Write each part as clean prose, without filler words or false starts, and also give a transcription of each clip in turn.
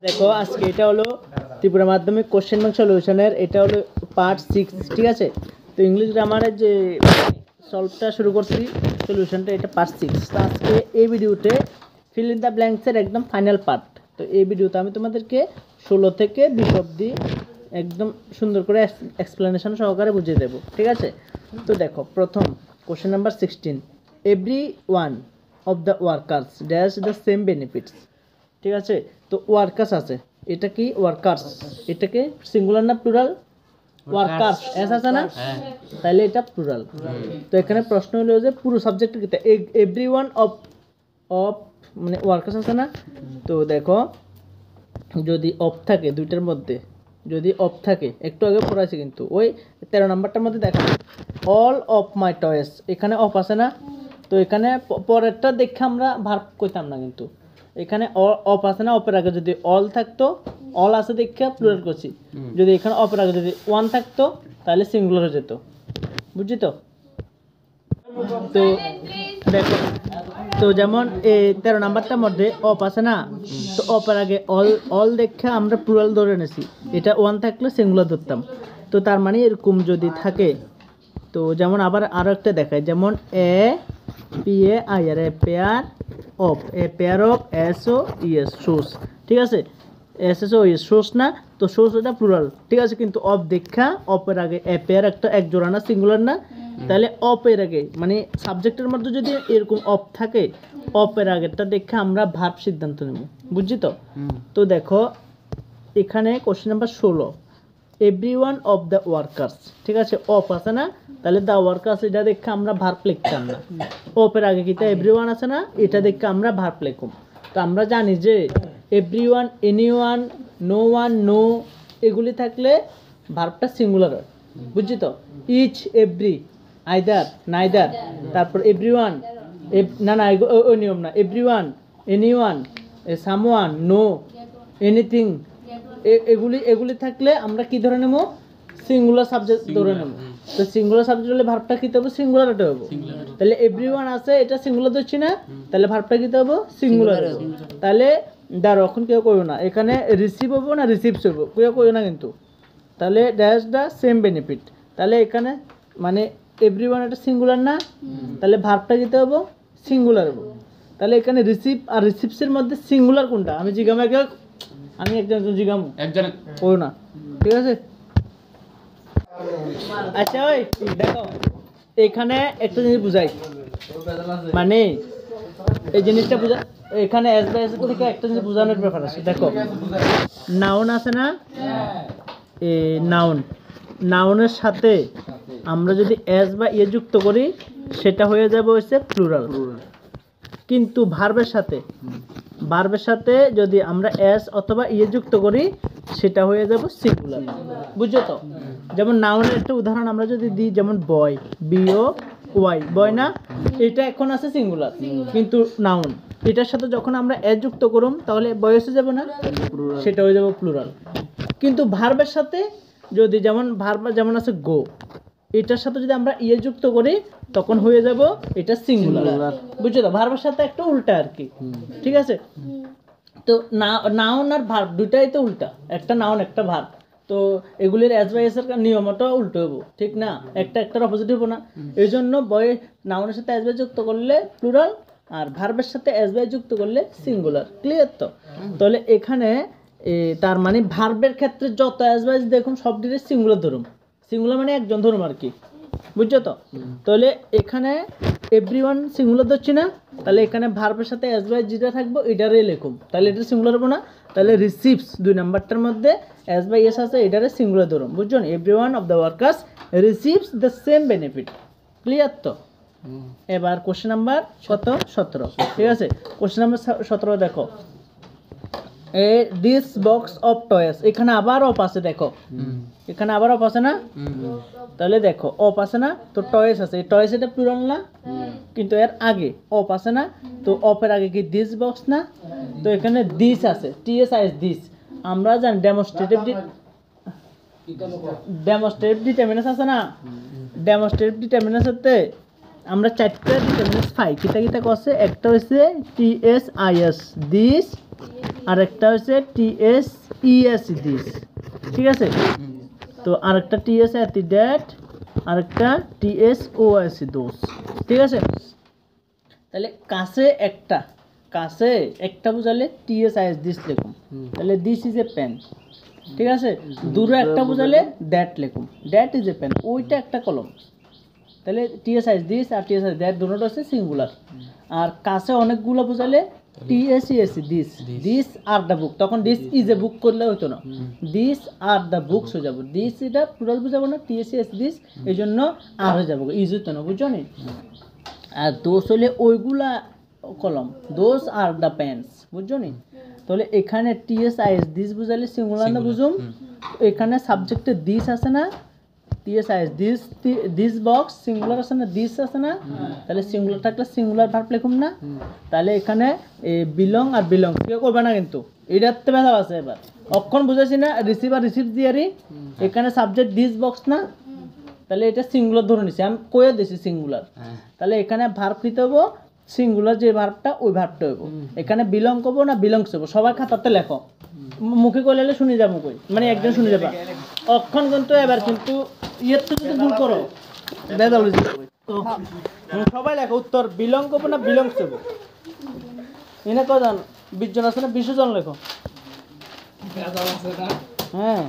দেখো আজকে এটা হলো ত্রিপুরা মাধ্যমিক কোশ্চেন ব্যাংক সলিউশনের, এটা হলো পার্ট 6, ঠিক আছে। তো ইংলিশ গ্রামারের যে সলভটা শুরু করছি সলিউশনটা, এটা পার্ট 6। তো আজকে এই ভিডিওতে ফিল ইন দ্য ব্ল্যাঙ্কসের একদম ফাইনাল পার্ট। তো এই ভিডিওতে আমি তোমাদেরকে 16 থেকে 20 অবধি একদম সুন্দর করে এক্সপ্লেনেশন সহকারে বুঝিয়ে দেবো, ঠিক আছে। তো দেখো প্রথম question number 16, every one of the workers dash the same benefits, ঠিক আছে। তো ওয়ার্কার্স আছে, এটা কি ওয়ার্কার্স, এটাকে সিঙ্গুলার না প্লুরাল? ওয়ার্কার্স এস আছে না, তাহলে এটা প্লুরাল। তো এখানে প্রশ্ন হলো যে পুরো সাবজেক্ট কি, এভরি ওয়ান অফ অফ মানে ওয়ার্কার্স আছে না। তো দেখো যদি অফ থাকে দুইটার মধ্যে, যদি অফ থাকে, একটু আগে পড়াইছি কিন্তু ওই 13 নাম্বারটার মধ্যে দেখো অল অফ মাই টয়েস, এখানে অফ আছে না। তো এখানে পরেরটা দেখে আমরা ভার্ব কইতাম না, কিন্তু এখানে অফ আছে না, অপের আগে যদি অল থাকতো, অল আছে দেখে প্লুরাল করছি। যদি এখানে অপের আগে যদি ওয়ান থাকতো তাহলে সিঙ্গুলার হয়ে যেত, বুঝছি তো। তো দেখো, তো যেমন এই 13 নাম্বারটার মধ্যে অফ আছে না, তো অপের আগে অল দেখে আমরা প্লুরাল ধরে নিছি, এটা ওয়ান থাকলে সিঙ্গুলার ধরতাম। তো তার মানে এরকম যদি থাকে, তো যেমন আবার আরও একটা দেখায়, যেমন A P A I R a pair of, a pair of S O E S shoes, ঠিক আছে। S S O E S shoes না, তো শোস এটা প্লুরাল, ঠিক আছে। কিন্তু অফ দেখা অফের আগে এ পেয়ার একটা এক জোড়া না, সিঙ্গুলার না, তাহলে অফের আগে মানে সাবজেক্টের মধ্যে যদি এরকম অফ থাকে, অফের আগেরটা দেখে আমরা ভার্ব সিদ্ধান্ত নেব, বুঝছি তো। তো দেখো এখানে question number 16, every one of the workers, ঠিক আছে। অফ আছে না, তাহলে দ্য ওয়ার্কার্স এটা দেখে আমরা ভার্ব লিখতাম না। অফের আগে কিটা এভরি ওয়ান আছে না, এটা দেখে আমরা ভার্ব লিখুম। তো আমরা জানি যে everyone, anyone, no one, no, এগুলি থাকলে ভার্বটা সিঙ্গুলার হয়, বুঝছি তো। ইচ, এভরি, আইদার, নাইদার, তারপর এভরি ওয়ান, না না ওই নিয়ম না, everyone, anyone, someone, no, anything, এগুলি থাকলে আমরা কি ধরে নেব, সিঙ্গুলার সাবজেক্ট ধরে নেব। তো সিঙ্গুলার সাবজেক্ট হলে ভার্বটা কি হবে, সিঙ্গুলার হতে হবে। তাহলে এভরিওয়ান আছে, এটা সিঙ্গুলার ধরছি না, তাহলে ভার্বটা কি হবে, সিঙ্গুলার হবে। তাহলে দাঁড়ো এখন কেউ কইও না, এখানে রিসিভ হবো না রিসিভস হবো, কেউ কইও না কিন্তু। তাহলে ড্যাশ দ্য সেম বেনিফিট, তাহলে এখানে মানে এভরিওয়ান এটা সিঙ্গুলার না, তাহলে ভার্বটা কি হবে, সিঙ্গুলার হবে। তাহলে এখানে রিসিভ আর রিসিভসের মধ্যে সিঙ্গুলার কোনটা, আমি জিজ্ঞাসা, আমি একজন জিগামু একজন কইও না, ঠিক আছে। আচ্ছা ওই দেখো এখানে একটা জিনিস বুঝাই, মানে এই জিনিসটা বুঝা, এখানে এস বাই এস থেকে একটা জিনিস বোঝানোর ব্যাপার আছে। দেখো নাউন আছে না, এই নাউনের সাথে আমরা যদি এস বা ইয়ে যুক্ত করি সেটা হয়ে যাবে হচ্ছে প্লুরাল। কিন্তু ভার্বের সাথে যদি আমরা এস অথবা ইয়ে যুক্ত করি সেটা হয়ে যাবে সিঙ্গুলার, বুঝছো তো। যেমন নাউনের একটা উদাহরণ আমরা যদি দিই, যেমন বয়, বিও ওয়াই, বয় না, এটা এখন আছে সিঙ্গুলার, কিন্তু নাউন এটার সাথে যখন আমরা এস যুক্ত করুম তাহলে বয় এসে যাবে না, সেটা হয়ে যাবে প্লুরাল। কিন্তু ভার্বের সাথে যদি, যেমন ভার্ব যেমন আছে গো, এটার সাথে যদি আমরা ইয়ে যুক্ত করি তখন হয়ে যাব এটা সিঙ্গুলার, বুঝছো তো। ভার্বের সাথে একটা উল্টা আর কি, ঠিক আছে। তো নাউন আর ভার্ব দুটাই তো উল্টা, একটা নাউন একটা ভার্ব, তো এগুলির এস বাই এস এর নিয়মটা উল্টো হবো, ঠিক না, একটার অপোজিট হবো না। এই জন্য বয় নাউনের সাথে এস বাই যুক্ত করলে প্লুরাল, আর ভার্বের সাথে এস বাই যুক্ত করলে সিঙ্গুলার, ক্লিয়ার তো। তাহলে এখানে তার মানে ভার্বের ক্ষেত্রে যত এস বাই দেখুন সব ডিরে সিঙ্গুলার ধরুন, সিঙ্গুলার মানে একজন ধরুন আর কি, বুঝছো তো। তাহলে এখানে এভরিওয়ান সিঙ্গুলার ধরছি না, তাহলে এখানে ভার্বের সাথে এস বাই যেটা থাকবো এটারে লিখুম, তাহলে এটা সিঙ্গুলার হবো না। তাহলে রিসিভস 2 নাম্বারটার মধ্যে এস বাই এস আছে, এটারে সিঙ্গুলার ধরুন, বুঝছো না। Everyone of the workers receives the same benefit, clear তো। এবার কোশ্চেন নাম্বার 17, ঠিক আছে। কোশ্চেন নাম্বার 17 দেখো, দিস বক্স অফ টয়েস, এখানে আবার অফ আছে, দেখো এখানে আবার অফ আছে না, তাহলে দেখো অফ আছে না, তো টয়েস আছে, টয়েস এটা প্লুরাল না, কিন্তু এর আগে অফ আছে না, তো অফের আগে কি দিস বক্স না, তো এখানে দিস আছে, টিএস আইএস দিস। আমরা জানি ডেমনস্ট্রেটিভ ডিটারমিনেন্স আছে না, ডেমনস্ট্রেটিভ ডিটারমিনেন্সতে আমরা 4টা ডিটারমিনেন্স পাই, কিতা করছে, একটা হচ্ছে টিএস আইএস দিস আরেকটা হচ্ছে TSES দিস, ঠিক আছে। তো আরেকটা TS এত দ্যাট, আরেকটা TSOS দোস, ঠিক আছে। তাহলে কাছে একটা বুঝালে TSIS দিস লিখুন, তাহলে দিস ইজ এ পেন, ঠিক আছে। দূরে একটা বুঝালে দ্যাট লিখুন, দ্যাট ইজ এ পেন, ওইটা একটা কলম। তাহলে TSIS দিস আর TSIS দ্যাট দুটোটা হচ্ছে সিঙ্গুলার। আর কাছে অনেকগুলো বুঝালে TSES দিস, দিস আর দ্য বুক, তখন দিস ইজ এ বুক করলে হতো না, দিস আর দ্য বুকস হয়ে যাবো। দিস এটা প্লুরাল বুঝাবো না, TSES দিস, এই জন্য আর হয়ে যাবো, ইজ হতো না, বুঝছো নি। আর দোষ হলে ওইগুলা কলম, দোষ আর দ্য পেন্স, বুঝছো নি। তাহলে এখানে TSIS দিস বুঝালে সিঙ্গুলার না বুঝুম, এখানে সাবজেক্টে দিস আছে না, TSIS this, this box singular আছে না, দিস আছে না, তাহলে সিঙ্গুলার থাকলে সিঙ্গুলার ভার্ব লিখুম না। তাহলে এখানে বিলং আর বিলং কেউ করবে না, কিন্তু এটাতে ব্যথা আছে। এবার অক্ষণ বুঝেছি না, রিসিভ আর রিসিভ দিয়ারি, এখানে সাবজেক্ট দিস বক্স না, তাহলে এটা সিঙ্গুলার ধরে নিছি, আমি কয়ে দিছি সিঙ্গুলার। তাহলে এখানে ভার্ব নিতে হবো সিঙ্গুলার, যে ভার্বটা ওই ভার্বটা হইব। এখানে বিলং করবো না বিলংস হবো, সবাই খাতাতে লেখো, মুখে কইলে শুনে যাবো, কই মানে একজন শুনে যাবা অক্ষণ। কিন্তু এবার কিন্তু ইয়ের তো যদি ভুল করো বেদাল হয়ে যাবে। তো সবাই লেখো উত্তর, বিলং করবো না বিলংস হবো। এনে কজন 20 জন আছে না 20 জন লেখো। হ্যাঁ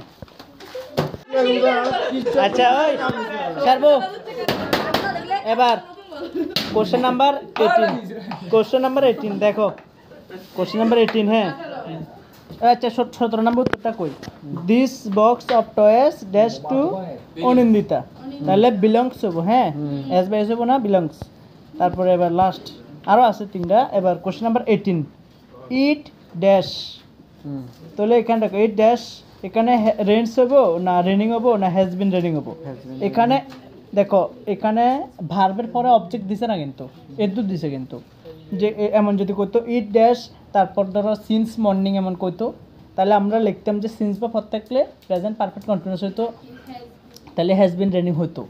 আচ্ছা, ওই সারবো। এবার কোশ্চেন নাম্বার 18 দেখো, কোশ্চেন নাম্বার 18। হ্যাঁ আচ্ছা, 17 নম্বর উত্তরটা কই, this box of toys dash to Anindita, তাহলে বিলংস হবো। হ্যাঁ এস বাই এস হবো না, বিলংস। তারপরে এবার লাস্ট আরও আছে 3টা। এবার কোশ্চেন নাম্বার 18, ইট ড্যাশ, তাহলে এখানে দেখো ইট ড্যাশ, এখানে রেন্স হবো না রেনিং হবো না হ্যাজ বিন রেনিং হবো। এখানে দেখো, এখানে ভার্বের পরে অবজেক্ট দিছে না, কিন্তু এদুর দিছে, কিন্তু যে এমন যদি কইতো ইট ড্যাশ, তারপর ধরো সিন্স মর্নিং এমন কইতো, তাহলে আমরা লিখতাম যে সিন্স বা পর থাকলে প্রেজেন্ট পারফেক্ট কন্টিনিউয়াস হইতো, তাহলে হ্যাজ বিন রেনিং হইতো।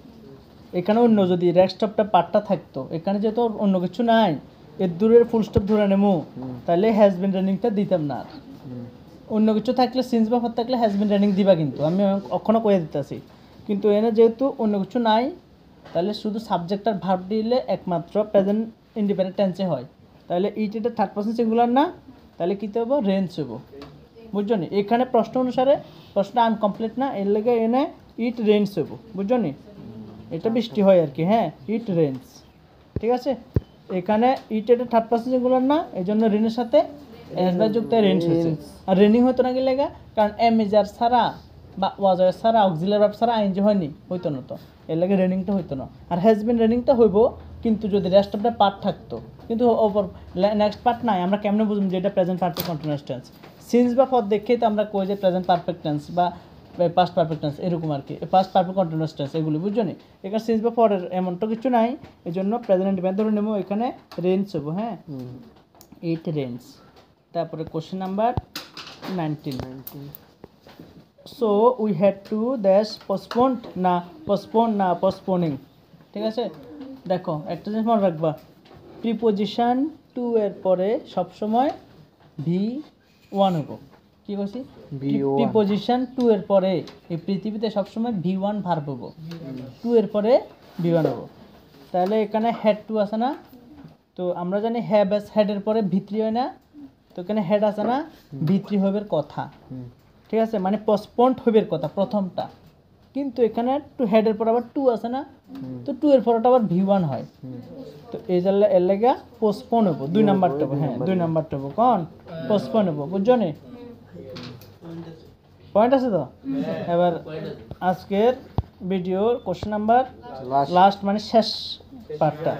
এখানে অন্য যদি রেস্ট অফটা পার্টটা থাকতো, এখানে যেহেতু অন্য কিছু নাই, এর দূরের ফুল স্টপ ধরে নেমো, তাহলে হ্যাজ বিন রানিংটা দিতাম না। আর অন্য কিছু থাকলে সিন্স বা পর থাকলে হ্যাজ বিন রানিং দিবা, কিন্তু আমি কখনো কয়ে দিতেছি। কিন্তু এনে যেহেতু অন্য কিছু নাই, তাহলে শুধু সাবজেক্ট আর ভার্ব দিলে একমাত্র প্রেজেন্ট ইন্ডিপেন্ডেন্ট টেন্সে হয়। তাহলে ইট এটা 3rd পারসন সিঙ্গুলার না, তাহলে কী হবো, রেঞ্জ হবো, বুঝছো নি। এখানে প্রশ্ন অনুসারে প্রশ্নটা আনকমপ্লিট না, এর লেগে এনে ইট রেঞ্জ হবো, বুঝছো নি। এটা বৃষ্টি হয় আর কি। হ্যাঁ ইট রেঞ্জ, ঠিক আছে। এখানে ইট এটা 3rd পারসন সিঙ্গুলার না, এই জন্য রেনের সাথে এস বাই যুক্ত রেঞ্জ হয়েছে। আর রেনিং হতো না কি লেগা, কারণ এমেজার ছাড়া বা ওয়াজার ছাড়া অক্সিলারি ভার্ব ছাড়া আইনজি হয়নি, হইতো না, তো এর লাগে রেনিংটা হইতো না। আর হ্যাজ বিন রেনিংটা হইব, কিন্তু যদি রেস্ট অফ দ্য পার্ট থাকতো, কিন্তু ওপর নেক্সট পার্ট নাই, আমরা কেমনে বুঝুম যে এটা present perfect continuous tense. Since বা পদ দেখেই তো আমরা কই যে প্রেজেন্ট পারফেক্ট টেন্স বা পাস্ট পারফেক্ট টেন্স, এরকম আর কি, পাস্ট পারফেক্ট কন্টিনিউয়াস টেন্স এগুলি, বুঝছো নি। এখানে সিন্স বা পরের এমন তো কিছু নাই, এই জন্য প্রেজেন্ট ইন্ডিপেন্ডেন্ট ধরে নেবো, এখানে রেঞ্জ হবো। হ্যাঁ ইট রেঞ্জ। তারপরে question number 19, so we had to dash postponing, ঠিক আছে। দেখো একটা জিনিস মনে রাখবা, প্রিপোজিশন টু এর পরে সবসময় V1 হবো। কী বলছি, প্রিপোজিশন টু এর পরে এই পৃথিবীতে সবসময় V1 ভার্ব হবো, 2 এর পরে V1 হবো। তাহলে এখানে হ্যাড টু আছে না, তো আমরা জানি হ্যাভ এস হেডের পরে V3 হয় না, তো এখানে হেড আছে না, V3 হইবের কথা, ঠিক আছে, মানে পোস্টপন্ড হইবের কথা প্রথমটা। কিন্তু এখানে টু হেডের পর আবার 2 আছে না, তো 2 এর পরটা আবার V1 হয়, তো এই জায়গা এর লাগা পোস্টপোন হবো, 2 নাম্বারটা হবো। হ্যাঁ 2 নাম্বারটা হবো, কোন পোস্টপোন হবো, বুঝছো নি। পয়েন্ট আছে তো। এবার আজকের ভিডিওর কোশ্চেন নাম্বার লাস্ট মানে শেষ পার্টটা,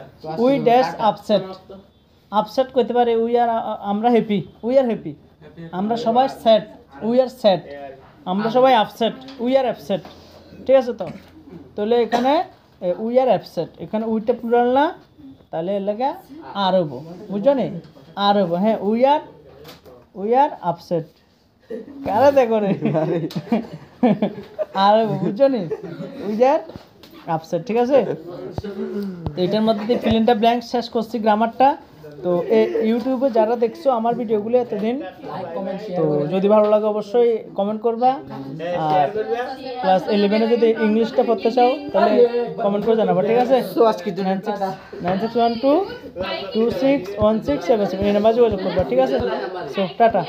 উই ড্যাশ আপসেট করতে পারে, উই আর আমরা হ্যাপি, উই আর হ্যাপি, আমরা সবাই স্যাড, উই আর স্যাড, আমরা সবাই আপসেট, উই আর অ্যাপসেট, ঠিক আছে। তো তাহলে এখানে উই আর অ্যাপসেট, এখানে উইটা প্লুরাল না, তাহলে এর লাগে আর হবো, বুঝছো নি, আর হবো। হ্যাঁ উই আর আপসেট, কারা দেখো রে আর হবো, বুঝছো নি, উই আর আপসেট, ঠিক আছে। এটার মধ্যে ফিল ইন দ্য ব্ল্যাঙ্ক শেষ করছি গ্রামারটা। তো ইউটিউবে যারা দেখছো আমার ভিডিওগুলো এতদিন, তো যদি ভালো লাগে অবশ্যই কমেন্ট করবা। আর ক্লাস 11-এ যদি ইংলিশটা পড়তে চাও তাহলে কমেন্ট করে জানাবা, ঠিক আছে? 9612261677 এই নাম্বারে যোগাযোগ করবা, ঠিক আছে? So tata.